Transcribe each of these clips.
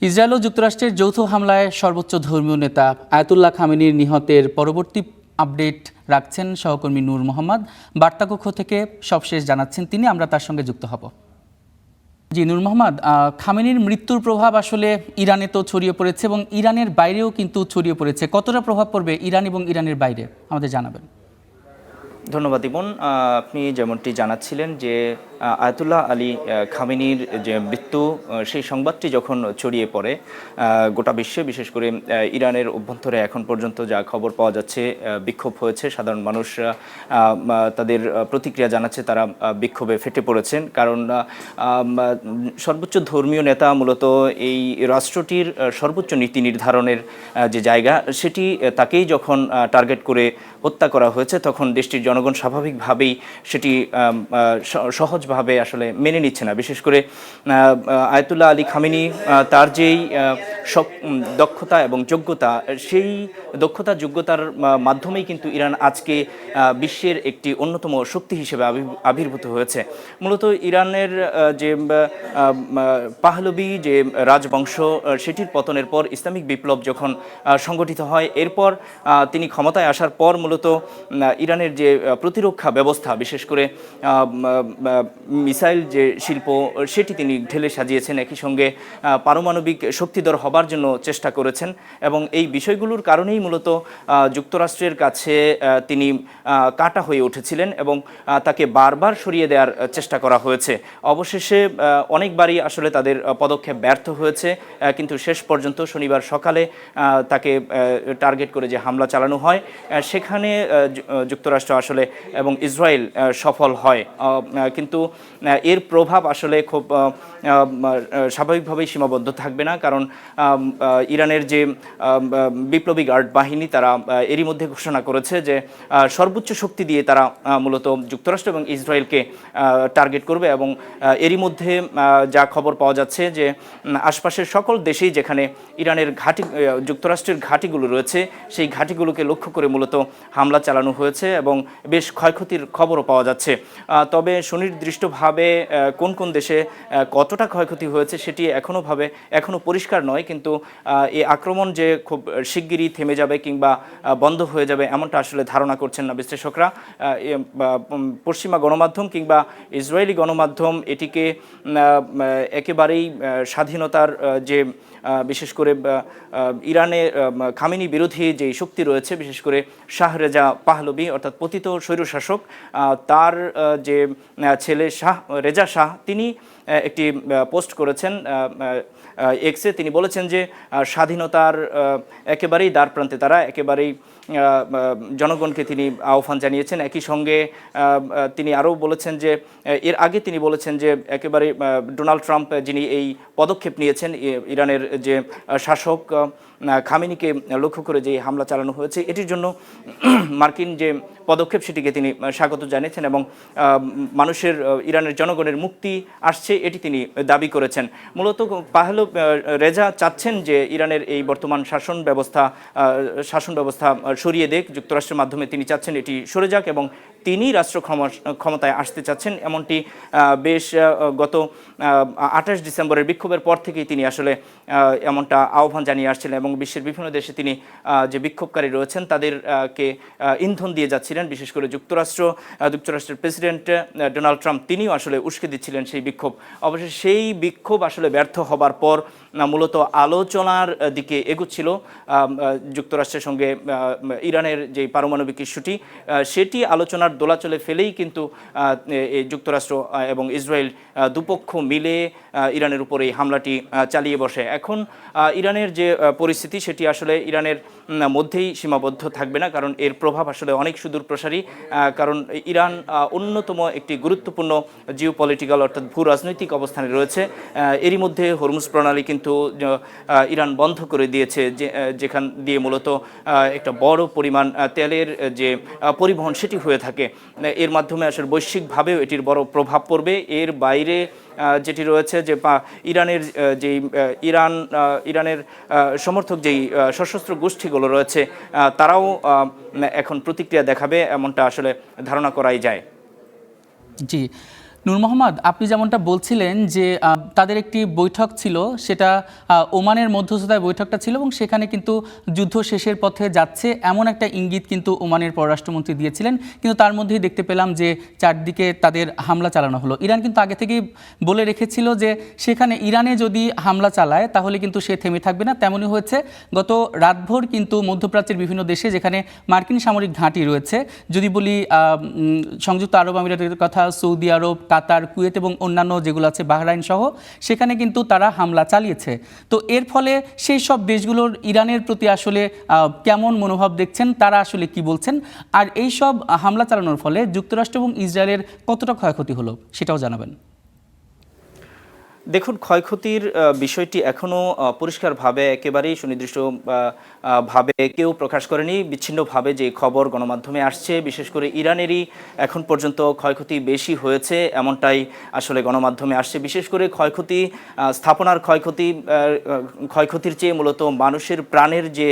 Israel ও যুক্তরাষ্ট্রের যৌথ হামলায় সর্বোচ্চ ধর্মীয় নেতা আয়াতুল্লাহ খামেনির নিহতের পরবর্তী আপডেট রাখছেন সহকর্মী নূর মোহাম্মদ। বার্তাকক্ষ থেকে সবশেষ জানাচ্ছেন তিনি, আমরা তার সঙ্গে যুক্ত হব। জি নূর মোহাম্মদ, খামেনির মৃত্যুর প্রভাব আসলে ইরানে তো ছড়িয়ে পড়েছে এবং ইরানের বাইরেও কিন্তু ছড়িয়ে পড়েছে। কতটা প্রভাব পড়বে ইরান এবং ইরানের বাইরে আমাদের জানাবেন। ধন্যবাদ ইমন। আপনি যেমনটি জানাচ্ছিলেন যে আয়াতুল্লাহ আলী খামেনির যে মৃত্যু, সেই সংবাদটি যখন ছড়িয়ে পড়ে গোটা বিশ্বে, বিশেষ করে ইরানের অভ্যন্তরে এখন পর্যন্ত যা খবর পাওয়া যাচ্ছে, বিক্ষোভ হয়েছে। সাধারণ মানুষ তাদের প্রতিক্রিয়া জানাচ্ছে, তারা বিক্ষোভে ফেটে পড়েছেন। কারণ সর্বোচ্চ ধর্মীয় নেতা মূলত এই রাষ্ট্রটির সর্বোচ্চ নীতি নির্ধারণের যে জায়গা, সেটি তাকেই যখন টার্গেট করে হত্যা করা হয়েছে, তখন দেশটির জনগণ স্বাভাবিকভাবেই সেটি সহজভাবে আসলে মেনে নিচ্ছে না। বিশেষ করে আয়াতুল্লাহ আলী খামেনি তার যেই দক্ষতা এবং যোগ্যতা, সেই দক্ষতা যোগ্যতার মাধ্যমেই কিন্তু ইরান আজকে বিশ্বের একটি অন্যতম শক্তি হিসেবে আবির্ভূত হয়েছে। মূলত ইরানের যে পাহলবি যে রাজবংশ, সেটির পতনের পর ইসলামিক বিপ্লব যখন সংগঠিত হয়, এরপর তিনি ক্ষমতায় আসার পর মূলত ইরানের যে প্রতিরক্ষা ব্যবস্থা, বিশেষ করে মিসাইল যে শিল্প, সেটি তিনি ঢেলে সাজিয়েছেন। একই সঙ্গে পারমাণবিক শক্তিধর হবার জন্য চেষ্টা করেছেন এবং এই বিষয়গুলোর কারণেই মূলত যুক্তরাষ্ট্রের কাছে তিনি কাঁটা হয়ে উঠেছিলেন এবং তাকে বারবার সরিয়ে দেওয়ার চেষ্টা করা হয়েছে। অবশেষে অনেকবারই আসলে তাদের পদক্ষেপ ব্যর্থ হয়েছে, কিন্তু শেষ পর্যন্ত শনিবার সকালে তাকে টার্গেট করে যে হামলা চালানো হয়, সেখানে যুক্তরাষ্ট্র আসলে এবং ইসরায়েল সফল হয়। কিন্তু এর প্রভাব আসলে খুব স্বাভাবিকভাবেই সীমাবদ্ধ থাকবে না, কারণ ইরানের যে বিপ্লবী গার্ড বাহিনী, তারা এরই মধ্যে ঘোষণা করেছে যে সর্বোচ্চ শক্তি দিয়ে তারা মূলত যুক্তরাষ্ট্র এবং ইসরায়েলকে টার্গেট করবে। এবং এরই মধ্যে যা খবর পাওয়া যাচ্ছে যে আশপাশের সকল দেশেই যেখানে ইরানের ঘাঁটি, যুক্তরাষ্ট্রের ঘাঁটিগুলো রয়েছে, সেই ঘাঁটিগুলোকে লক্ষ্য করে মূলত হামলা চালানো হয়েছে এবং বেশ ক্ষয়ক্ষতির খবরও পাওয়া যাচ্ছে। তবে সুনির্দিষ্টভাবে কোন কোন দেশে কতটা ক্ষয়ক্ষতি হয়েছে সেটি এখনও পরিষ্কার নয়। কিন্তু এই আক্রমণ যে খুব শিগগিরই থেমে যাবে কিংবা বন্ধ হয়ে যাবে, এমনটা আসলে ধারণা করছেন না বিশ্লেষকরা। পশ্চিমা গণমাধ্যম কিংবা ইসরায়েলি গণমাধ্যম এটিকে একেবারেই স্বাধীনতার যে, বিশেষ করে ইরানে খামেনি বিরোধী যে শক্তি রয়েছে, বিশেষ করে শাহ রেজা পাহলবি অর্থাৎ পতিত স্বৈরশাসক, তার যে ছেলে রেজা শাহ, তিনি একটি পোস্ট করেছেন এক্সে। তিনি বলেছেন যে স্বাধীনতার একেবারেই দ্বারপ্রান্তে তারা, একেবারেই জনগণকে তিনি আহ্বান জানিয়েছেন। একই সঙ্গে তিনি আরও বলেছেন যে এর আগে তিনি বলেছেন যে একেবারে ডোনাল্ড ট্রাম্প, যিনি এই পদক্ষেপ নিয়েছেন, ইরানের যে শাসক খামেনিকে লক্ষ্য করে যে হামলা চালানো হয়েছে, এটির জন্য মার্কিন যে পদক্ষেপ সেটিকে তিনি স্বাগত জানিয়েছেন এবং মানুষের, ইরানের জনগণের মুক্তি আসছে এটি তিনি দাবি করেছেন। মূলত রেজা চাচ্ছেন যে ইরানের এই বর্তমান শাসন ব্যবস্থা সরিয়ে দেখ যুক্তরাষ্ট্রের মাধ্যমে। তিনি চাচ্ছেন এটি সরে যাক এবং তিনি রাষ্ট্র ক্ষমতায় আসতে চাচ্ছেন, এমনটি বেশ গত 28 ডিসেম্বরের বিক্ষোভের পর থেকেই তিনি আসলে এমনটা আহ্বান জানিয়ে আসছিলেন এবং বিশ্বের বিভিন্ন দেশে তিনি যে বিক্ষোভকারী রয়েছেন তাদেরকে ইন্ধন দিয়ে যাচ্ছিলেন। বিশেষ করে যুক্তরাষ্ট্রের প্রেসিডেন্ট ডোনাল্ড ট্রাম্প, তিনিও আসলে উস্কে দিচ্ছিলেন সেই বিক্ষোভ। অবশ্যই সেই বিক্ষোভ আসলে ব্যর্থ হবার পর মূলত আলোচনার দিকে এগুচ্ছিল যুক্তরাষ্ট্রের সঙ্গে ইরানের যে পারমাণবিক ইস্যুটি, সেটি আলোচনার দোলাচলে ফেলেই কিন্তু যুক্তরাষ্ট্র এবং ইসরায়েল দুপক্ষ মিলে ইরানের উপর এই হামলাটি চালিয়ে বসে। এখন ইরানের যে পরিস্থিতি, সেটি আসলে ইরানের মধ্যেই সীমাবদ্ধ থাকবে না, কারণ এর প্রভাব আসলে অনেক সুদূর প্রসারী। কারণ ইরান অন্যতম একটি গুরুত্বপূর্ণ জিওপলিটিক্যাল অর্থাৎ ভূ রাজনৈতিক অবস্থানে রয়েছে। এরই মধ্যে হরমুজ প্রণালী কিন্তু ইরান বন্ধ করে দিয়েছে, যেখান দিয়ে মূলত একটা বড় পরিমাণ তেলের যে পরিবহন সেটি হয়ে থাকে। এর মাধ্যমে আসলে বৈশ্বিকভাবেও এটির বড় প্রভাব পড়বে। এর বাইরে যেটি রয়েছে যে ইরানের যেই ইরানের সমর্থক যেই সশস্ত্র গোষ্ঠীগুলো রয়েছে, তারাও এখন প্রতিক্রিয়া দেখাবে, এমনটা আসলে ধারণা করাই যায়। জি নূর মোহাম্মদ, আপনি যেমনটা বলছিলেন যে তাদের একটি বৈঠক ছিল, সেটা ওমানের মধ্যস্থতায় বৈঠকটা ছিল এবং সেখানে কিন্তু যুদ্ধ শেষের পথে যাচ্ছে এমন একটা ইঙ্গিত কিন্তু ওমানের পররাষ্ট্রমন্ত্রী দিয়েছিলেন, কিন্তু তার মধ্যেই দেখতে পেলাম যে চারদিকে তাদের হামলা চালানো হলো। ইরান কিন্তু আগে থেকেই বলে রেখেছিল যে সেখানে ইরানে যদি হামলা চালায় তাহলে কিন্তু সে থেমে থাকবে না। তেমনই হয়েছে, গত রাতভর কিন্তু মধ্যপ্রাচ্যের বিভিন্ন দেশে যেখানে মার্কিন সামরিক ঘাঁটি রয়েছে, যদি বলি সংযুক্ত আরব আমিরাতের কথা, সৌদি আরব, কাতার, কুয়েত এবং অন্যান্য যেগুলো আছে বাহরাইন সহ, সেখানে কিন্তু তারা হামলা চালিয়েছে। তো এর ফলে সেই সব দেশগুলোর ইরানের প্রতি আসলে কেমন মনোভাব দেখছেন, তারা আসলে কি বলছেন, আর এই সব হামলা চালানোর ফলে যুক্তরাষ্ট্র এবং ইসরায়েলের কতটা ক্ষয়ক্ষতি হলো সেটাও জানাবেন। দেখুন, ক্ষয়ক্ষতির বিষয়টি এখনও পরিষ্কারভাবে একেবারেই সুনির্দিষ্ট ভাবে কেউ প্রকাশ করেনি। বিচ্ছিন্নভাবে যে খবর গণমাধ্যমে আসছে, বিশেষ করে ইরানেরই এখন পর্যন্ত ক্ষয়ক্ষতি বেশি হয়েছে এমনটাই আসলে গণমাধ্যমে আসছে। বিশেষ করে ক্ষয়ক্ষতি, স্থাপনার ক্ষয়ক্ষতির চেয়ে মূলত মানুষের প্রাণের যে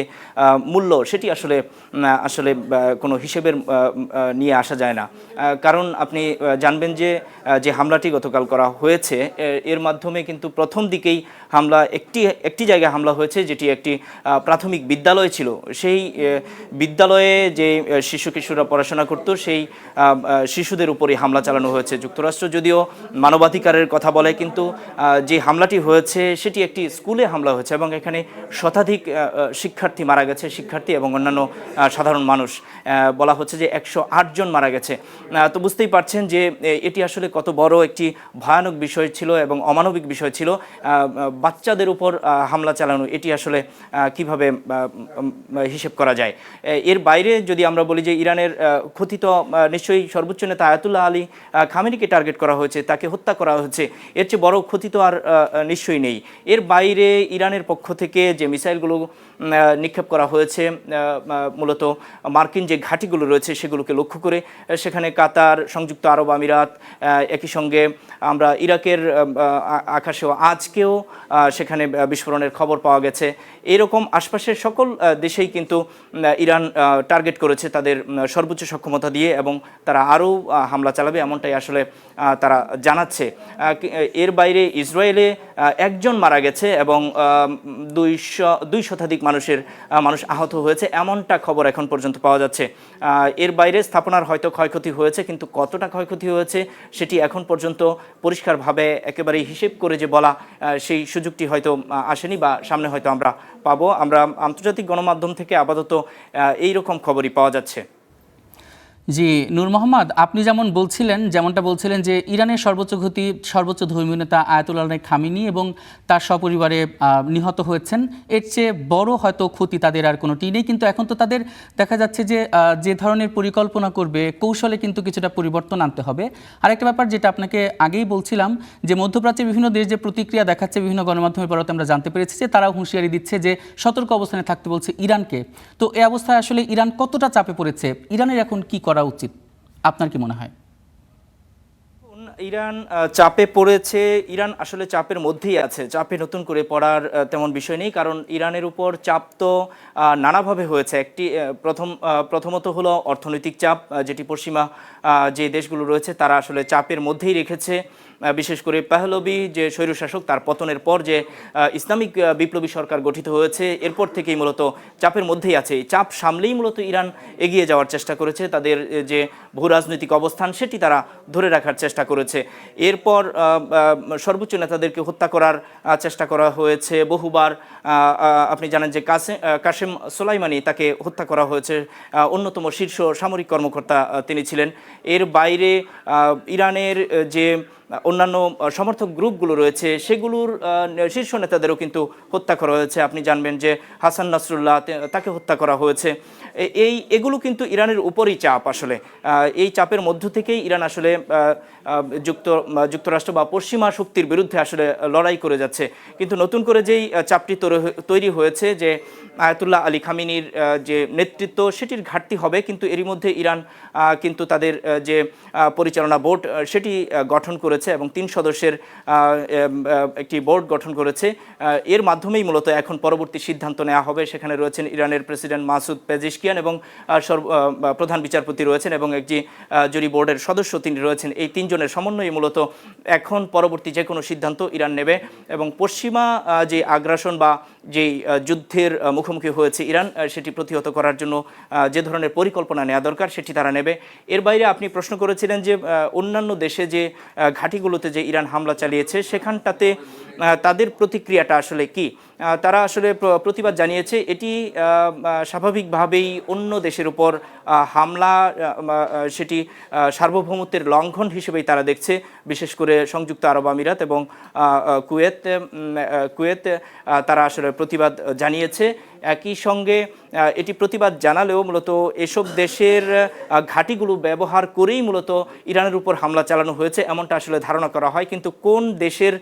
মূল্য, সেটি আসলে আসলে কোনো হিসেবের নিয়ে আসা যায় না। কারণ আপনি জানবেন যে যে হামলাটি গতকাল করা হয়েছে, এর মাধ্যমে কিন্তু প্রথম দিকেই হামলা একটি জায়গায় হামলা হয়েছে, যেটি একটি প্রাথমিক বিদ্যালয় ছিল। সেই বিদ্যালয়ে যে শিশু কিশোররা পড়াশোনা করত, সেই শিশুদের উপরই হামলা চালানো হয়েছে। যুক্তরাষ্ট্র যদিও মানবাধিকারের কথা বলে, কিন্তু যে হামলাটি হয়েছে সেটি একটি স্কুলে হামলা হয়েছে এবং এখানে শতাধিক শিক্ষার্থী মারা গেছে, শিক্ষার্থী এবং অন্যান্য সাধারণ মানুষ। বলা হচ্ছে যে 108 জন মারা গেছে। তো বুঝতেই পারছেন যে এটি আসলে কত বড় একটি ভয়ানক বিষয় ছিল এবং অমানবিক বিষয় ছিল। বাচ্চাদের উপর হামলা চালানো, এটি আসলে কিভাবে হিসেব করা যায়। এর বাইরে যদি আমরা বলি যে ইরানের কথিত নিশ্চয়ই সর্বোচ্চ নেতা আয়াতুল্লাহ আলী খামেনিকে টার্গেট করা হয়েছে, তাকে হত্যা করা হয়েছে, এর চেয়ে বড় ক্ষতি তো আর নিশ্চয়ই নেই। এর বাইরে ইরানের পক্ষ থেকে যে মিসাইলগুলো নিক্ষেপ করা হয়েছে, মূলত মার্কিন যে ঘাঁটিগুলো রয়েছে সেগুলোকে লক্ষ্য করে, সেখানে কাতার, সংযুক্ত আরব আমিরাত, একই সঙ্গে আমরা ইরাকের আকাশেও আজকেও সেখানে বিস্ফোরণের খবর পাওয়া গেছে। এরকম আশপাশের সকল দেশেই কিন্তু ইরান টার্গেট করেছে তাদের সর্বোচ্চ সক্ষমতা দিয়ে, এবং তারা আরও হামলা চালাবে এমনটাই আসলে তারা জানাচ্ছে। এর বাইরে ইসরায়েলে একজন মারা গেছে এবং 200 শতাধিক মানুষ আহত হয়েছে, এমনটা খবর এখন পর্যন্ত পাওয়া যাচ্ছে। এর বাইরে স্থাপনার হয়তো ক্ষয়ক্ষতি হয়েছে, কিন্তু কতটা ক্ষয়ক্ষতি হয়েছে সেটি এখন পর্যন্ত পরিষ্কারভাবে একেবারে হিসেব করে যে বলা, সেই সুযোগটি হয়তো আসেনি বা সামনে হয়তো আমরা পাবো। আমরা আন্তর্জাতিক গণমাধ্যম থেকে আপাতত এই রকম খবরই পাওয়া যাচ্ছে। জি নূর মোহাম্মদ, আপনি যেমনটা বলছিলেন যে ইরানের সর্বোচ্চ ধর্মীয় নেতা আয়াতুল্লাহ আলী খামেনি এবং তার সপরিবারে নিহত হয়েছেন, এর চেয়ে বড় হয়তো ক্ষতি তাদের আর কোনোটি নেই। কিন্তু এখন তো তাদের দেখা যাচ্ছে যে যে ধরনের পরিকল্পনা করবে, কৌশলে কিন্তু কিছুটা পরিবর্তন আনতে হবে। আরেকটা ব্যাপার যেটা আপনাকে আগেই বলছিলাম, যে মধ্যপ্রাচ্যের বিভিন্ন দেশ যে প্রতিক্রিয়া দেখাচ্ছে, বিভিন্ন গণমাধ্যমের পরতে আমরা জানতে পেরেছি যে তারাও হুঁশিয়ারি দিচ্ছে যে সতর্ক অবস্থানে থাকতে বলছে ইরানকে। তো এই অবস্থায় আসলে ইরান কতটা চাপে পড়েছে, ইরানের এখন কি করা উচিত, আপনার কি মনে হয়? ইরান চাপে পড়েছে, ইরান আসলে চাপের মধ্যেই আছে। চাপে নতুন করে পড়ার তেমন বিষয় নেই, কারণ ইরানের উপর চাপ তো নানাভাবে হয়েছে। প্রথমত হলো অর্থনৈতিক চাপ, যেটি পশ্চিমা যে দেশগুলো রয়েছে তারা আসলে চাপের মধ্যেই রেখেছে। বিশেষ করে পাহলভি যে স্বৈরশাসক, তার পতনের পর যে ইসলামিক বিপ্লবী সরকার গঠিত হয়েছে, এরপর থেকেই মূলত চাপের মধ্যেই আছে। এই চাপ সামলেই মূলত ইরান এগিয়ে যাওয়ার চেষ্টা করেছে। তাদের যে ভূ রাজনৈতিক অবস্থান সেটি তারা ধরে রাখার চেষ্টা করেছে। এরপর সর্বোচ্চ নেতাদেরকে হত্যা করার চেষ্টা করা হয়েছে বহুবার। আপনি জানেন যে কাসেম সোলাইমানি, তাকে হত্যা করা হয়েছে, অন্যতম শীর্ষ সামরিক কর্মকর্তা তিনি ছিলেন। এর বাইরে ইরানের যে অন্যান্য সমর্থক গ্রুপগুলো রয়েছে সেগুলোর শীর্ষ নেতাদেরও কিন্তু হত্যা করা হয়েছে। আপনি জানবেন যে হাসান নাসরুল্লাহ, তাকে হত্যা করা হয়েছে। এগুলো কিন্তু ইরানের উপরই চাপ। আসলে এই চাপের মধ্য থেকেই ইরান আসলে যুক্তরাষ্ট্র বা পশ্চিমা শক্তির বিরুদ্ধে আসলে লড়াই করে যাচ্ছে। কিন্তু নতুন করে যেই চাপটি তৈরি হয়েছে, যে আয়াতুল্লাহ আলী খামেনির যে নেতৃত্ব, সেটির ঘাটতি হবে। কিন্তু এরই মধ্যে ইরান কিন্তু তাদের যে পরিচালনা বোর্ড সেটি গঠন করেছে করেছে এবং 3 সদস্যের একটি বোর্ড গঠন করেছে। এর মাধ্যমেই মূলত এখন পরবর্তী সিদ্ধান্ত নেওয়া হবে। সেখানে রয়েছেন ইরানের প্রেসিডেন্ট মাসুদ পেজিশকিয়ান এবং প্রধান বিচারপতি রয়েছেন এবং একটি জুরি বোর্ডের সদস্য তিনি রয়েছেন। এই 3 জনের সমন্বয়ে মূলত এখন পরবর্তী যে কোনো সিদ্ধান্ত ইরান নেবে এবং পশ্চিমা যে আগ্রাসন বা যেই যুদ্ধের মুখোমুখি হয়েছে ইরান, সেটি প্রতিহত করার জন্য যে ধরনের পরিকল্পনা নেওয়া দরকার সেটি তারা নেবে। এর বাইরে আপনি প্রশ্ন করেছিলেন যে অন্যান্য দেশে যে ঘাঁটিগুলোতে যে ইরান হামলা চালিয়েছে সেখানটাতে তাদের প্রতিক্রিয়াটা আসলে কি। তারা আসলে প্রতিবাদ জানিয়েছে। এটি স্বাভাবিকভাবেই অন্য দেশের উপর হামলা, সেটি সার্বভৌমত্বের লঙ্ঘন হিসেবেই তারা দেখছে। বিশেষ করে সংযুক্ত আরব আমিরাত এবং কুয়েত তারা আসলে প্রতিবাদ জানিয়েছে। একই সঙ্গে এটি প্রতিবাদ জানালেও মূলত এসব দেশের ঘাঁটিগুলো ব্যবহার করেই মূলত ইরানের উপর হামলা চালানো হয়েছে এমনটা আসলে ধারণা করা হয়। কিন্তু কোন দেশের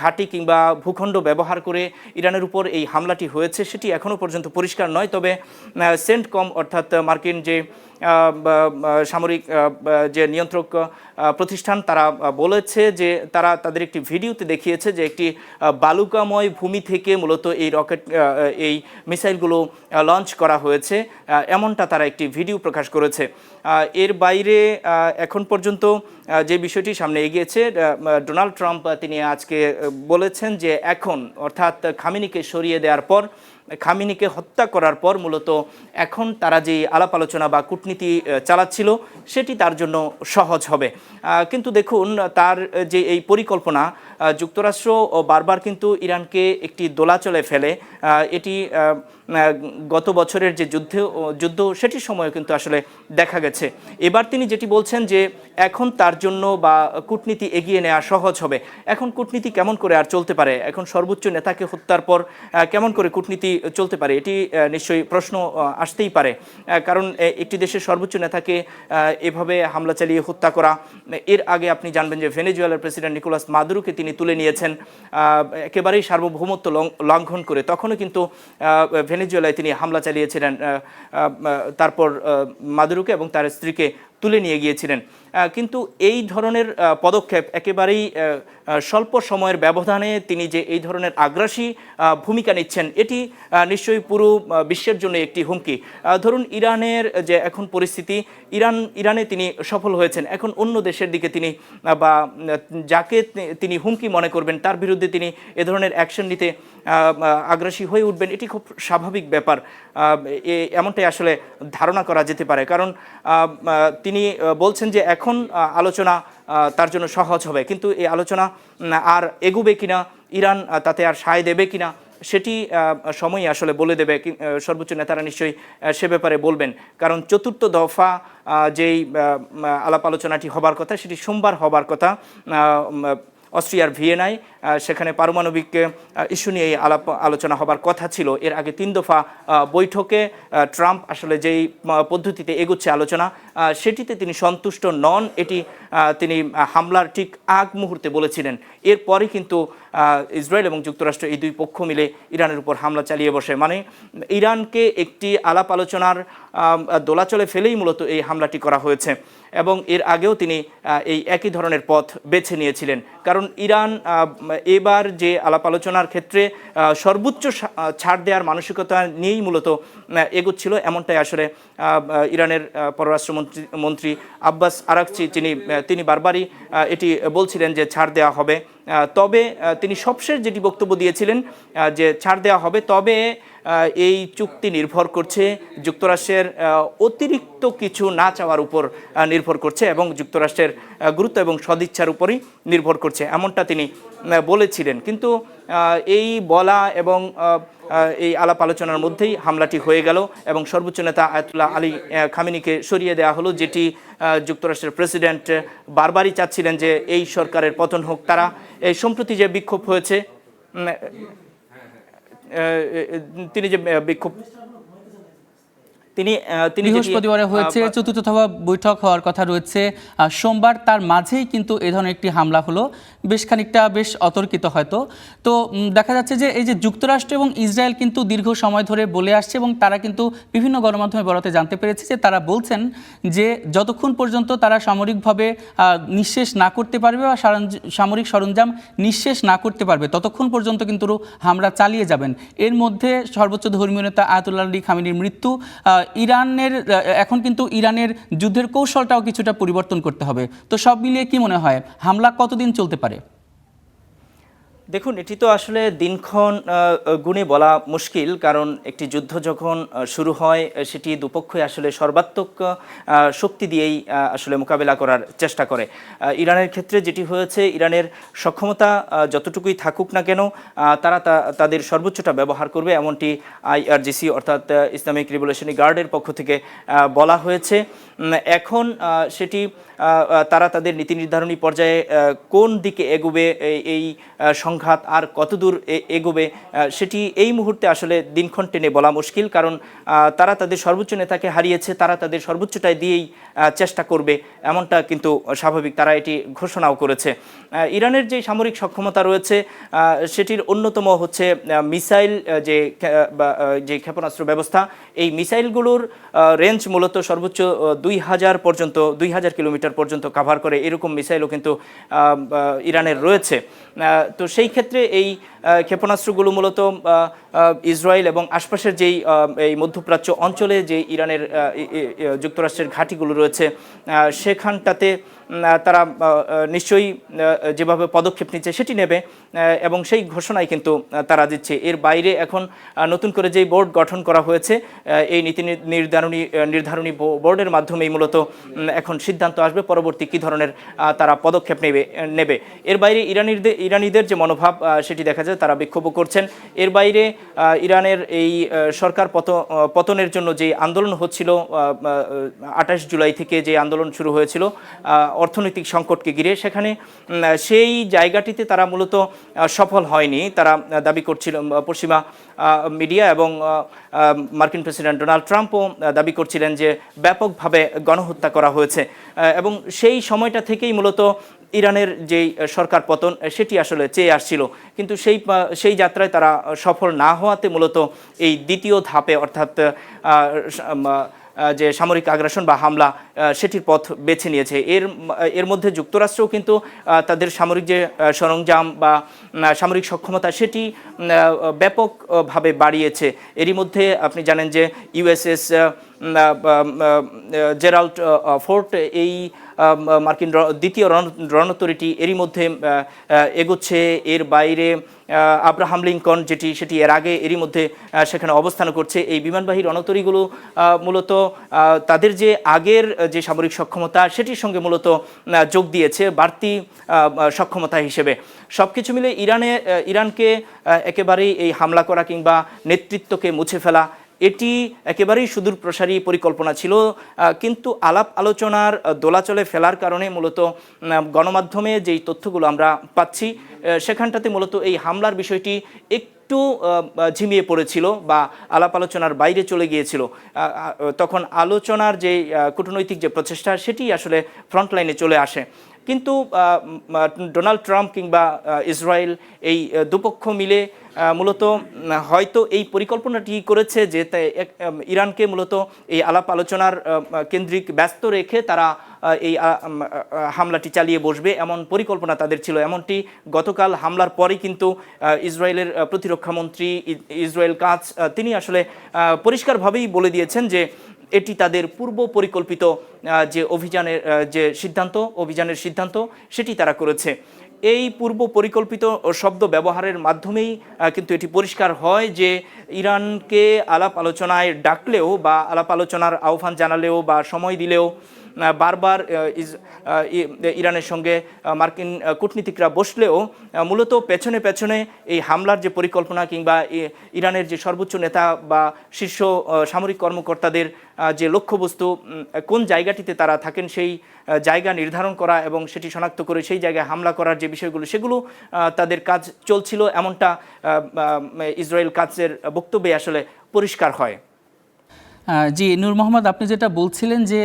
ঘাঁটি কিংবা ভূখণ্ড ব্যবহার করে ইরানের উপর এই হামলাটি হয়েছে সেটি এখনও পর্যন্ত পরিষ্কার নয়। তবে সেন্টকম অর্থাৎ মার্কিন যে সামরিক যে নিয়ন্ত্রক প্রতিষ্ঠান তারা বলেছে যে তারা তাদের একটি ভিডিওতে দেখিয়েছে যে একটি বালুকাময় ভূমি থেকে মূলত এই মিসাইলগুলো লঞ্চ করা হয়েছে, এমনটা তারা একটি ভিডিও প্রকাশ করেছে। এর বাইরে এখন পর্যন্ত যে বিষয়টি সামনে এগিয়েছে, ডোনাল্ড ট্রাম্প তিনি আজকে বলেছেন যে এখন অর্থাৎ খামেনিকে সরিয়ে দেওয়ার পর, খামেনিকে হত্যা করার পর মূলত এখন তারা যে আলাপ আলোচনা বা কূটনীতি চালাচ্ছিল সেটি তার জন্য সহজ হবে। কিন্তু দেখুন তার যে এই পরিকল্পনা, যুক্তরাষ্ট্র বারবার কিন্তু ইরানকে একটি দোলাচলে ফেলে। এটি গত বছরের যে যুদ্ধ সেটির সময় কিন্তু আসলে দেখা গেছে। এবার তিনি যেটি বলছেন যে এখন তার জন্য বা কূটনীতি এগিয়ে নেওয়া সহজ হবে। এখন কূটনীতি কেমন করে আর চলতে পারে? এখন সর্বোচ্চ নেতাকে হত্যার পর কেমন করে কূটনীতি চলতে পারে? এটি নিশ্চয়ই প্রশ্ন আসতেই পারে। কারণ একটি দেশের সর্বোচ্চ নেতাকে এভাবে হামলা চালিয়ে হত্যা করা, এর আগে আপনি জানবেন যে ভেনেজুয়েলার প্রেসিডেন্ট নিকোলাস মাদুরোকে তিনি তুলে নিয়েছেন একেবারেই সার্বভৌমত্ব লঙ্ঘন করে। তখনও কিন্তু ভেনেজুয়েলায় তিনি হামলা চালিয়েছিলেন, তারপর মাদুরোকে এবং তার স্ত্রীকে তুলে নিয়ে গিয়েছিলেন। কিন্তু এই ধরনের পদক্ষেপ একেবারেই স্বল্প সময়ের ব্যবধানে তিনি যে এই ধরনের আগ্রাসী ভূমিকা নিচ্ছেন এটি নিশ্চয়ই পুরো বিশ্বের জন্য একটি হুমকি। ধরুন ইরানের যে এখন পরিস্থিতি, ইরানে তিনি সফল হয়েছেন, এখন অন্য দেশের দিকে তিনি বা যাকে তিনি হুমকি মনে করবেন তার বিরুদ্ধে তিনি এ ধরনের অ্যাকশন নিতে আগ্রাসী হয়ে উঠবেন, এটি খুব স্বাভাবিক ব্যাপার। এমনটাই আসলে ধারণা করা যেতে পারে। কারণ তিনি বলছেন যে এখন আলোচনা তার জন্য সহজ হবে, কিন্তু এই আলোচনা আর এগুবে কিনা, ইরান তাতে আর সায় দেবে কিনা সেটি সময়ই আসলে বলে দেবে। সর্বোচ্চ নেতারা নিশ্চয়ই সে ব্যাপারে বলবেন। কারণ চতুর্থ দফা যেই আলাপ আলোচনাটি হবার কথা সেটি সোমবার হবার কথা অস্ট্রিয়ার ভিয়েনায়। সেখানে পারমাণবিক ইস্যু নিয়ে আলাপ আলোচনা হবার কথা ছিল। এর আগে 3 দফা বৈঠকে ট্রাম্প আসলে যেই পদ্ধতিতে এগোচ্ছে আলোচনা সেটিতে তিনি সন্তুষ্ট নন, এটি তিনি হামলার ঠিক আগ মুহূর্তে বলেছিলেন। এরপরে কিন্তু ইসরায়েল এবং যুক্তরাষ্ট্র এই দুই পক্ষ মিলে ইরানের উপর হামলা চালিয়ে বসে। মানে ইরানকে একটি আলাপ আলোচনার দোলাচলে ফেলেই মূলত এই হামলাটি করা হয়েছে এবং এর আগেও তিনি এই একই ধরনের পথ বেছে নিয়েছিলেন। কারণ ইরান এবার যে আলাপ আলোচনার ক্ষেত্রে সর্বোচ্চ ছাড় দেওয়ার মানসিকতা নিয়েই মূলত এগোচ্ছিল, এমনটাই আসলে ইরানের পররাষ্ট্রমন্ত্রী আব্বাস আরাকচি তিনি বারবারই এটি বলছিলেন যে ছাড় দেওয়া হবে। তবে তিনি সবশেষ যেটি বক্তব্য দিয়েছিলেন যে ছাড় দেওয়া হবে, তবে এই চুক্তি নির্ভর করছে যুক্তরাষ্ট্রের অতিরিক্ত কিছু না চাওয়ার উপর নির্ভর করছে এবং যুক্তরাষ্ট্রের গুরুত্ব এবং সদিচ্ছার উপরই নির্ভর করছে, এমনটা তিনি বলেছিলেন। কিন্তু এই বলা এবং এই আলাপ আলোচনার মধ্যেই হামলাটি হয়ে গেল এবং সর্বোচ্চ নেতা আয়াতুল্লাহ আলী খামেনিকে সরিয়ে দেওয়া হলো, যেটি যুক্তরাষ্ট্রের প্রেসিডেন্ট বারবারই চাচ্ছিলেন যে এই সরকারের পতন হোক। তারা এই সম্প্রতি যে বিক্ষোভ হয়েছে, তিনি যে বিক্ষোভ তিনি তিনি যেটি বৃহস্পতিবারে হয়েছে, চতুর্থ দফা বৈঠক হওয়ার কথা রয়েছে সোমবার, তার মাঝেই কিন্তু এ ধরনের একটি হামলা হলো, বেশ খানিকটা বেশ অতর্কিত হয়তো। তো দেখা যাচ্ছে যে এই যে যুক্তরাষ্ট্র এবং ইসরায়েল কিন্তু দীর্ঘ সময় ধরে বলে আসছে এবং তারা কিন্তু বিভিন্ন গণমাধ্যমে বলাতে জানতে পেরেছে যে তারা বলছেন যে যতক্ষণ পর্যন্ত তারা সামরিকভাবে নিঃশেষ না করতে পারবে বা সামরিক সরঞ্জাম নিঃশেষ না করতে পারবে ততক্ষণ পর্যন্ত কিন্তু হামলা চালিয়ে যাবেন। এর মধ্যে সর্বোচ্চ ধর্মীয় নেতা আয়াতুল্লাহ আলী খামেনির মৃত্যু, ইরানের এখন কিন্তু ইরানের যুদ্ধের কৌশলটাও কিছুটা পরিবর্তন করতে হবে। তো সব মিলিয়ে কি মনে হয় হামলা কতদিন চলতে পারে? দেখুন, এটি তো আসলে দিনক্ষণ গুণে বলা মুশকিল, কারণ একটি যুদ্ধ যখন শুরু হয় সেটি দুপক্ষই আসলে সর্বাত্মক শক্তি দিয়েই আসলে মোকাবেলা করার চেষ্টা করে। ইরানের ক্ষেত্রে যেটি হয়েছে, ইরানের সক্ষমতা যতটুকুই থাকুক না কেন তারা তাদের সর্বোচ্চটা ব্যবহার করবে, এমনটি IRGC অর্থাৎ ইসলামিক রিভলিউশনারি গার্ডের পক্ষ থেকে বলা হয়েছে। এখন সেটি তারা তাদের নীতি নির্ধারণী পর্যায়ে কোন দিকে এগোবে, এই সংঘাত আর কতদূর এগোবে সেটি এই মুহূর্তে আসলে দিনক্ষণ টেনে বলা মুশকিল, কারণ তারা তাদের সর্বোচ্চ নেতাকে হারিয়েছে, তারা তাদের সর্বোচ্চটাই দিয়েই চেষ্টা করবে, এমনটা কিন্তু স্বাভাবিক। তারা এটি ঘোষণাও করেছে। ইরানের যে সামরিক সক্ষমতা রয়েছে সেটির অন্যতম হচ্ছে মিসাইল, যে ক্ষেপণাস্ত্র ব্যবস্থা। এই মিসাইলগুলোর রেঞ্জ মূলত সর্বোচ্চ 2000 কিলোমিটার পর্যন্ত কাভার করে, এরকম মিসাইলও কিন্তু ইরানের রয়েছে। তো সেই ক্ষেত্রে এই ক্ষেপণাস্ত্রগুলো মূলত ইসরায়েল এবং আশপাশের যেই এই মধ্যপ্রাচ্য অঞ্চলে যে ইরানের যুক্তরাষ্ট্রের ঘাঁটিগুলো রয়েছে সেখানটাতে তারা নিশ্চয়ই যেভাবে পদক্ষেপ নিচ্ছে সেটি নেবে এবং সেই ঘোষণাই কিন্তু তারা দিচ্ছে। এর বাইরে এখন নতুন করে যেই বোর্ড গঠন করা হয়েছে, এই নীতি নির্ধারণী বোর্ডের মাধ্যমেই মূলত এখন সিদ্ধান্ত আসবে পরবর্তী কী ধরনের তারা পদক্ষেপ নেবে। এর বাইরে ইরানিদের যে মনোভাব সেটি দেখা যায়, তারা বিক্ষোভ করছেন। এর বাইরে ইরানের এই সরকার পতনের জন্য যে আন্দোলন হচ্ছিল 28 জুলাই থেকে, যে আন্দোলন শুরু হয়েছিল অর্থনৈতিক সংকটকে ঘিরে, সেখানে সেই জায়গাটিতে তারা মূলত সফল হয়নি। তারা দাবি করছিল, পশ্চিমা মিডিয়া এবং মার্কিন প্রেসিডেন্ট ডোনাল্ড ট্রাম্পও দাবি করছিলেন যে ব্যাপকভাবে গণহত্যা করা হয়েছে এবং সেই সময়টা থেকেই মূলত ইরানের যেই সরকার পতন সেটি আসলে চেয়ে আসছিল, কিন্তু সেই যাত্রায় তারা সফল না হওয়াতে মূলত এই দ্বিতীয় ধাপে অর্থাৎ যে সামরিক আগ্রাসন বা হামলা সেটির পথ বেছে নিয়েছে। এর মধ্যে যুক্তরাষ্ট্রও কিন্তু তাদের সামরিক যে সরঞ্জাম বা সামরিক সক্ষমতা সেটি ব্যাপকভাবে বাড়িয়েছে। এরই মধ্যে আপনি জানেন যে USS জেরাল্ড ফোর্ট, এই মার্কিন দ্বিতীয় রণতরীটি এরই মধ্যে এগোচ্ছে। এর বাইরে আব্রাহাম লিঙ্কন সেটি এর আগে এরই মধ্যে সেখানে অবস্থান করছে। এই বিমানবাহী রণতরীগুলো মূলত তাদের যে আগের যে সামরিক সক্ষমতা সেটির সঙ্গে মূলত যোগ দিয়েছে বাড়তি সক্ষমতা হিসেবে। সব কিছু মিলে ইরানকে একেবারেই এই হামলা করা কিংবা নেতৃত্বকে মুছে ফেলা এটি একেবারেই সুদূর প্রসারী পরিকল্পনা ছিল, কিন্তু আলাপ আলোচনার দোলাচলে ফেলার কারণে মূলত গণমাধ্যমে যেই তথ্যগুলো আমরা পাচ্ছি সেখানটাতে মূলত এই হামলার বিষয়টি একটু ঝিমিয়ে পড়েছিল বা আলাপ আলোচনার বাইরে চলে গিয়েছিল। তখন আলোচনার যে কূটনৈতিক যে প্রচেষ্টা সেটি আসলে ফ্রন্টলাইনে চলে আসে। কিন্তু ডোনাল্ড ট্রাম্প কিংবা ইসরায়েল এই দুপক্ষ মিলে মূলত হয়তো এই পরিকল্পনাটি করেছে যে ইরানকে মূলত এই আলাপ আলোচনার কেন্দ্রিক ব্যস্ত রেখে তারা এই হামলাটি চালিয়ে বসবে, এমন পরিকল্পনা তাদের ছিল। এমনটি গতকাল হামলার পরেই কিন্তু ইসরায়েলের প্রতিরক্ষামন্ত্রী ইসরায়েল কাটজ তিনি আসলে পরিষ্কারভাবেই বলে দিয়েছেন যে এটি তাদের পূর্ব পরিকল্পিত যে অভিযানের সিদ্ধান্ত সেটি তারা করেছে। এই পূর্ব পরিকল্পিত শব্দ ব্যবহারের মাধ্যমেই কিন্তু এটি পরিষ্কার হয় যে ইরানকে আলাপ আলোচনায় ডাকলেও বা আলাপ আলোচনার আহ্বান জানালেও বা সময় দিলেও বারবার ইরানের সঙ্গে মার্কিন কূটনীতিকরা বসলেও মূলত পেছনে এই হামলার যে পরিকল্পনা কিংবা ইরানের যে সর্বোচ্চ নেতা বা শীর্ষ সামরিক কর্মকর্তাদের যে লক্ষ্যবস্তু কোন জায়গাটিতে তারা থাকেন সেই জায়গা নির্ধারণ করা এবং সেটি শনাক্ত করে সেই জায়গায় হামলা করার যে বিষয়গুলো সেগুলো তাদের কাজ চলছিল, এমনটা ইসরায়েল কাটজের বক্তব্যে আসলে পরিষ্কার হয়। জি নূর মোহাম্মদ, আপনি যেটা বলছিলেন যে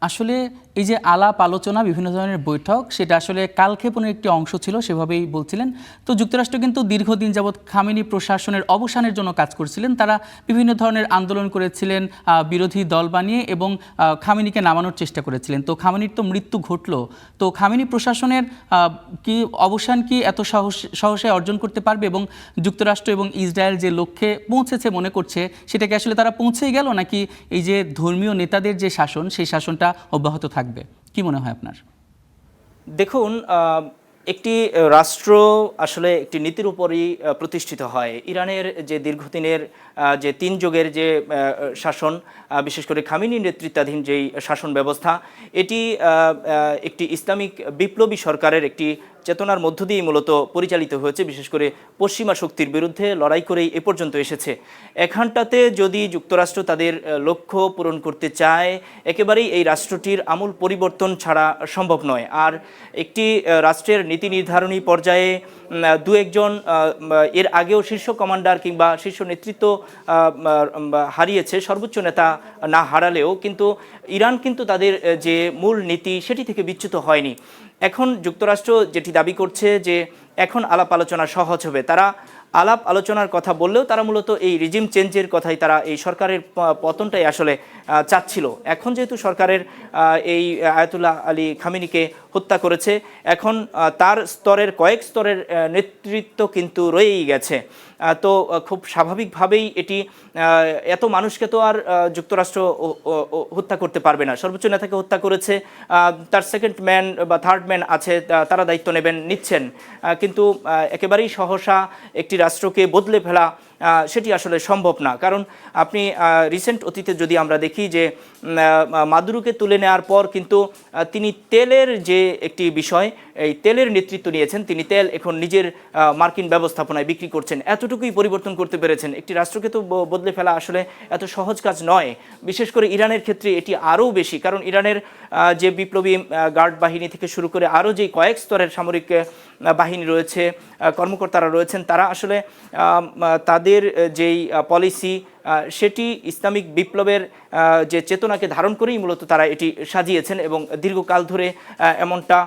আসলে এই যে আলাপ আলোচনা, বিভিন্ন ধরনের বৈঠক, সেটা আসলে কালক্ষেপণের একটি অংশ ছিল, সেভাবেই বলছিলেন। তো যুক্তরাষ্ট্র কিন্তু দীর্ঘদিন যাবৎ খামেনি প্রশাসনের অবসানের জন্য কাজ করছিলেন। তারা বিভিন্ন ধরনের আন্দোলন করেছিলেন, বিরোধী দল বানিয়ে, এবং খামেনিকে নামানোর চেষ্টা করেছিলেন। তো খামেনির তো মৃত্যু ঘটলো, তো খামেনি প্রশাসনের কি অবসান কি এত সহসায় অর্জন করতে পারবে, এবং যুক্তরাষ্ট্র এবং ইসরায়েল যে লক্ষ্যে পৌঁছেছে মনে করছে, সেটাকে আসলে তারা পৌঁছেই গেল, নাকি এই যে ধর্মীয় নেতাদের যে শাসন, সেই শাসনটা অব্যাহত থাকবে? কি মনে হয় আপনার? দেখুন, একটি রাষ্ট্র আসলে একটি নীতির উপরই প্রতিষ্ঠিত হয়। ইরানের যে দীর্ঘদিনের যে 3 যুগের যে শাসন, বিশেষ করে খামেনি নেতৃত্বাধীন যেই শাসন ব্যবস্থা, এটি একটি ইসলামিক বিপ্লবী সরকারের একটি চেতনার মধ্য দিয়েই মূলত পরিচালিত হয়েছে। বিশেষ করে পশ্চিমা শক্তির বিরুদ্ধে লড়াই করেই এ পর্যন্ত এসেছে। এখানটাতে যদি যুক্তরাষ্ট্র তাদের লক্ষ্য পূরণ করতে চায়, একেবারেই এই রাষ্ট্রটির আমূল পরিবর্তন ছাড়া সম্ভব নয়। আর একটি রাষ্ট্রের নীতি নির্ধারণী পর্যায়ে দু একজন এর আগেও শীর্ষ কমান্ডার কিংবা শীর্ষ নেতৃত্ব হারিয়েছে, সর্বোচ্চ নেতা না হারালেও কিন্তু ইরান কিন্তু তাদের যে মূল নীতি সেটি থেকে বিচ্যুত হয়নি। এখন যুক্তরাষ্ট্র যেটি দাবি করছে যে এখন আলাপ আলোচনা সহজ হবে, তারা আলাপ আলোচনার কথা বললেও তারা মূলত এই রিজিম চেঞ্জের কথাই, তারা এই সরকারের পতনটাই আসলে চাচ্ছিল। এখন যেহেতু সরকারের এই আয়াতুল্লাহ আলী খামেনিকে হত্যা করেছে, এখন তার স্তরের কয়েক স্তরের নেতৃত্ব কিন্তু রয়েই গেছে। তো খুব স্বাভাবিকভাবেই এটি এত মানুষকে তো আর যুক্তরাষ্ট্র হত্যা করতে পারবে না। সর্বোচ্চ নেতাকে হত্যা করেছে, তার সেকেন্ড ম্যান বা থার্ড ম্যান আছে, তারা দায়িত্ব নিচ্ছেন, কিন্তু একেবারেই সহসা একটি রাষ্ট্রকে বদলে ফেলা সেটি আসলে সম্ভব না। কারণ আপনি রিসেন্ট অতীতে যদি আমরা দেখি যে মাদুরোকে তুলে নেওয়ার পর কিন্তু তিনি তেলের যে একটি বিষয়, এই তেলের নেতৃত্ব নিয়েছেন, তিনি তেল এখন নিজের মার্কিন ব্যবস্থাপনায় বিক্রি করছেন। এতটুকুই পরিবর্তন করতে পেরেছেন। একটি রাষ্ট্রকে তো বদলে ফেলা আসলে এত সহজ কাজ নয়। বিশেষ করে ইরানের ক্ষেত্রে এটি আরও বেশি, কারণ ইরানের যে বিপ্লবী গার্ড বাহিনী থেকে শুরু করে আরও যে কয়েক স্তরের সামরিক বাহিনী রয়েছে, কর্মকর্তারা রয়েছেন, তারা আসলে তাদের যেই পলিসি সেটি ইসলামিক বিপ্লবের যে চেতনাকে ধারণ করেই মূলত তারা এটি সাজিয়েছেন, এবং দীর্ঘকাল ধরে এমনটা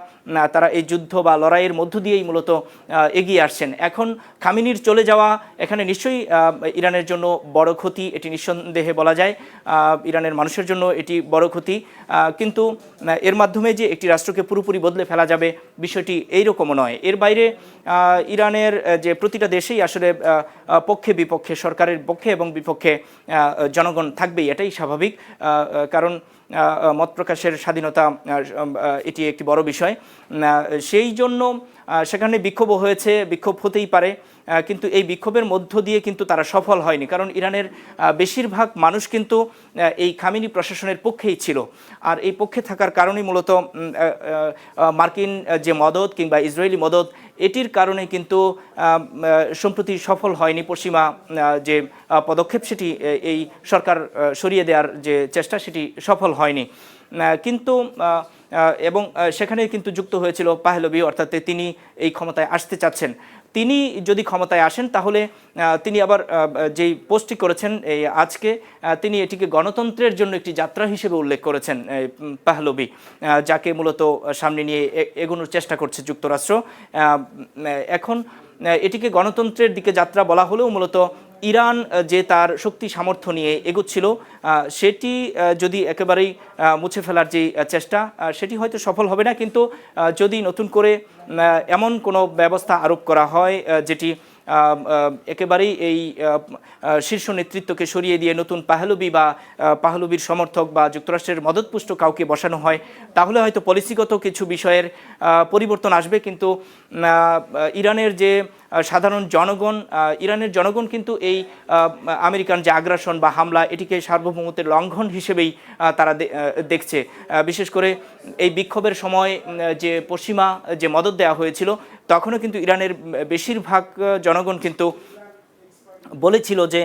তারা এই যুদ্ধ বা লড়াইয়ের মধ্য দিয়েই মূলত এগিয়ে আসছেন। এখন খামেনির চলে যাওয়া এখানে নিশ্চয়ই ইরানের জন্য বড় ক্ষতি, এটি নিঃসন্দেহে বলা যায়। ইরানের মানুষের জন্য এটি বড় ক্ষতি, কিন্তু এর মাধ্যমে যে একটি রাষ্ট্রকে পুরোপুরি বদলে ফেলা যাবে বিষয়টি এইরকমও নয়। এর বাইরে ইরানের যে প্রতিটা দেশেই আসলে পক্ষে বিপক্ষে, সরকারের পক্ষে এবং বিপক্ষে জনগণ থাকবেই, এটাই স্বাভাবিক। কারণ মত প্রকাশের স্বাধীনতা এটি একটি বড় বিষয়। সেই জন্য সেখানে বিক্ষোভও হয়েছে, বিক্ষোভ হতেই পারে, কিন্তু এই বিক্ষোভের মধ্য দিয়ে কিন্তু তারা সফল হয়নি। কারণ ইরানের বেশিরভাগ মানুষ কিন্তু এই খামেনি প্রশাসনের পক্ষেই ছিল। আর এই পক্ষে থাকার কারণেই মূলত মার্কিন যে মদদ কিংবা ইসরায়েলি মদদ, এটির কারণে কিন্তু সম্প্রতি সফল হয়নি পশ্চিমা যে পদক্ষেপ, সেটি এই সরকার সরিয়ে দেওয়ার যে চেষ্টা, সেটি সফল হয়নি। কিন্তু এবং সেখানে কিন্তু যুক্ত হয়েছিল পাহলভি, অর্থাৎ তিনি এই ক্ষমতায় আসতে চাচ্ছেন। তিনি যদি ক্ষমতায় আসেন তাহলে তিনি আবার যেই পোস্টটি করেছেন এই আজকে, তিনি এটিকে গণতন্ত্রের জন্য একটি যাত্রা হিসেবে উল্লেখ করেছেন পাহলভি, যাকে মূলত সামনে নিয়ে এগোনোর চেষ্টা করছে যুক্তরাষ্ট্র। এখন এটিকে গণতন্ত্রের দিকে যাত্রা বলা হলেও মূলত ইরান যে তার শক্তি সামর্থ্য নিয়ে এগোচ্ছিল, সেটি যদি একেবারেই মুছে ফেলার যে চেষ্টা, সেটি হয়তো সফল হবে না। কিন্তু যদি নতুন করে এমন কোনো ব্যবস্থা আরোপ করা হয় যেটি একেবারেই এই শীর্ষ নেতৃত্বকে সরিয়ে দিয়ে নতুন পাহলভি বা পাহলভির সমর্থক বা যুক্তরাষ্ট্রের মদতপুষ্ট কাউকে বসানো হয়, তাহলে হয়তো পলিসিগত কিছু বিষয়ের পরিবর্তন আসবে। কিন্তু ইরানের যে সাধারণ জনগণ, ইরানের জনগণ কিন্তু এই আমেরিকান যে আগ্রাসন বা হামলা, এটিকে সার্বভৌমত্বের লঙ্ঘন হিসেবেই তারা দেখছে। বিশেষ করে এই বিক্ষোভের সময় যে পশ্চিমা যে মদত দেওয়া হয়েছিল, তখনও কিন্তু ইরানের বেশিরভাগ জনগণ কিন্তু বলেছিল যে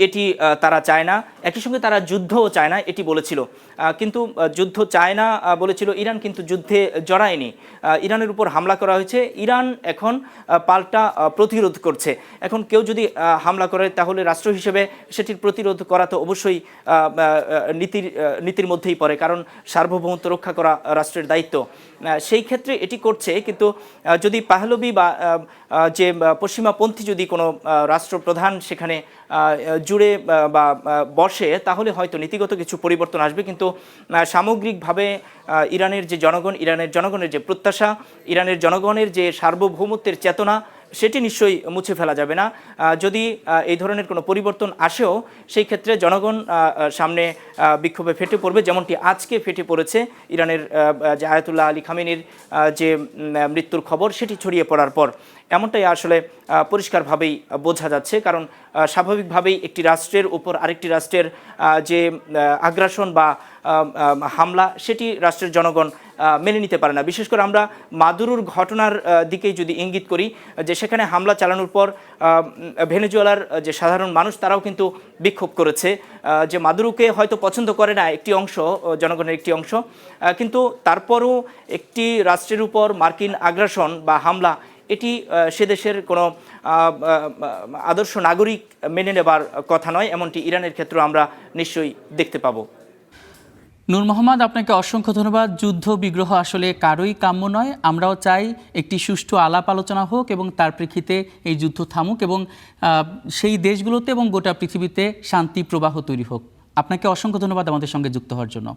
এটি তারা চায় না। একই সঙ্গে তারা যুদ্ধও চায় না এটি বলেছিল, কিন্তু যুদ্ধ চায় না বলেছিল ইরান, কিন্তু যুদ্ধে জড়ায়নি। ইরানের উপর হামলা করা হয়েছে, ইরান এখন পাল্টা প্রতিরোধ করছে। এখন কেউ যদি হামলা করে তাহলে রাষ্ট্র হিসেবে সেটির প্রতিরোধ করা তো অবশ্যই নীতির মধ্যেই পড়ে, কারণ সার্বভৌমত্ব রক্ষা করা রাষ্ট্রের দায়িত্ব। সেই ক্ষেত্রে এটি করছে, কিন্তু যদি পাহলবি বা যে পশ্চিমাপন্থী যদি কোনো রাষ্ট্রপ্রধান সেখানে জুড়ে বা বসে, তাহলে হয়তো নীতিগত কিছু পরিবর্তন আসবে। কিন্তু সামগ্রিকভাবে ইরানের যে জনগণ, ইরানের জনগণের যে প্রত্যাশা, ইরানের জনগণের যে সার্বভৌমত্বের চেতনা, সেটি নিশ্চয়ই মুছে ফেলা যাবে না। যদি এই ধরনের কোনো পরিবর্তন আসেও, সেই ক্ষেত্রে জনগণ সামনে বিক্ষোভে ফেটে পড়বে, যেমনটি আজকে ফেটে পড়েছে ইরানের যে আয়াতুল্লাহ আলী খামেনির যে মৃত্যুর খবর সেটি ছড়িয়ে পড়ার পর। এমনটাই আসলে পরিষ্কারভাবেই বোঝা যাচ্ছে, কারণ স্বাভাবিকভাবেই একটি রাষ্ট্রের উপর আরেকটি রাষ্ট্রের যে আগ্রাসন বা হামলা, সেটি রাষ্ট্রের জনগণ মেনে নিতে পারে না। বিশেষ করে আমরা মাদুরোর ঘটনার দিকেই যদি ইঙ্গিত করি, যে সেখানে হামলা চালানোর পর ভেনেজুয়েলার যে সাধারণ মানুষ তারাও কিন্তু বিক্ষোভ করেছে, যে মাদুরোকে হয়তো পছন্দ করে না একটি অংশ, জনগণের একটি অংশ, কিন্তু তারপরও একটি রাষ্ট্রের উপর মার্কিন আগ্রাসন বা হামলা, এটি সে দেশের কোনো আদর্শ নাগরিক মেনে নেবার কথা নয়। এমনটি ইরানের ক্ষেত্রে আমরা নিশ্চয়ই দেখতে পাবো। নূর মোহাম্মদ, আপনাকে অসংখ্য ধন্যবাদ। যুদ্ধ বিগ্রহ আসলে কারোই কাম্য নয়। আমরাও চাই একটি সুষ্ঠু আলাপ আলোচনা হোক এবং তার প্রেক্ষিতে এই যুদ্ধ থামুক এবং সেই দেশগুলোতে এবং গোটা পৃথিবীতে শান্তি প্রবাহ তৈরি হোক। আপনাকে অসংখ্য ধন্যবাদ আমাদের সঙ্গে যুক্ত হওয়ার জন্য।